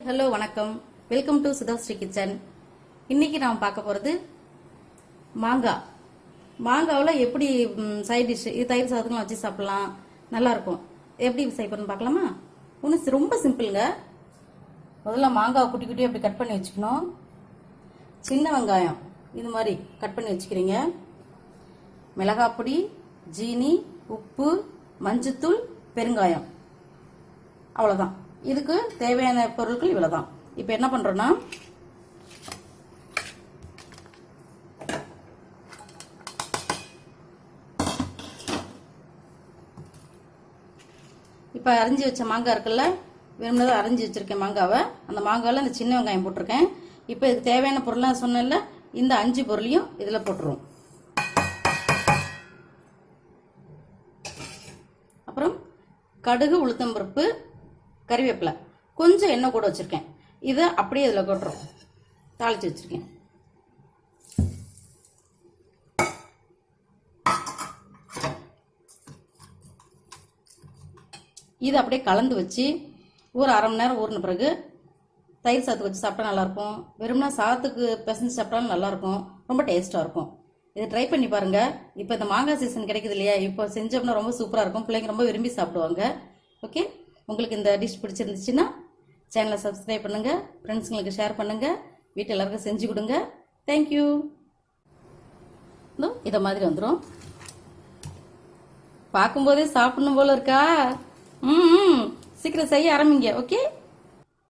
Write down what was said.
Hello வணக்கம், welcome to Sudhasri kitchen. இன்னைக்கு நாம் பார்க்க போகிறது மாங்காய். மாங்காவில் எப்படி சைட் டிஷ் இது தயிர் சாதத்துக்குலாம் வச்சு சாப்பிடலாம், நல்லா இருக்கும். எப்படி செய்யப்படுன்னு பார்க்கலாமா? ஒன்று ரொம்ப சிம்பிளுங்க. முதல்ல மாங்காய் குட்டி குட்டி அப்படி கட் பண்ணி வச்சுக்கணும். சின்ன வெங்காயம் இது மாதிரி கட் பண்ணி வச்சுக்கிறீங்க. மிளகாய் பொடி, ஜீனி, உப்பு, மஞ்சத்தூள், பெருங்காயம், அவ்வளோதான். இதுக்கு தேவையான பொருட்கள் இவ்வளவுதான். இப்போ என்ன பண்றோம்னா, இப்போ அரைஞ்சி வச்ச மாங்காய் இருக்குல்ல, வேணும்னதான் அரைஞ்சி வச்சிருக்கேன் மாங்காவை. அந்த மாங்காவில் இந்த சின்ன வெங்காயம் போட்டிருக்கேன். இப்போ இதுக்கு தேவையான பொருள்லாம் சொன்னேன்ல, இந்த 5 பொருளையும் இதில் போட்டுருவோம். அப்புறம் கடுகு, உளுத்தம்பருப்பு, கறிவேப்பிலை, கொஞ்சம் எண்ணெய் கூட வச்சிருக்கேன். இதை அப்படியே இதில் கொட்டுறோம். தாளிச்சு வச்சிருக்கேன். இதை அப்படியே கலந்து வச்சு ஒரு அரை மணி நேரம் ஊறின பிறகு தயிர் சாதத்துக்கு வச்சு சாப்பிட்டா நல்லாயிருக்கும். வெறும்னா சாதத்துக்கு பிசைஞ்சு சாப்பிட்டாலும் நல்லாயிருக்கும். ரொம்ப டேஸ்ட்டாக இருக்கும். இதை ட்ரை பண்ணி பாருங்க. இப்போ இந்த மாங்காய் சீசன் கிடைக்குது இல்லையா, இப்போ செஞ்சோம்னா ரொம்ப சூப்பராக இருக்கும். பிள்ளைங்க ரொம்ப விரும்பி சாப்பிடுவாங்க. ஓகே, உங்களுக்கு இந்த டிஷ் பிடிச்சிருந்துச்சுன்னா சேனலை சப்ஸ்கிரைப் பண்ணுங்கள், ஃப்ரெண்ட்ஸுங்களுக்கு ஷேர் பண்ணுங்கள், வீட்டில் எல்லாருக்கும் செஞ்சு கொடுங்க. தேங்க்யூ. இதை மாதிரி வந்துடும். பார்க்கும்போதே சாப்பிடணும் போல இருக்கா? சீக்கிரம் செய்ய ஆரம்பிங்க. ஓகே.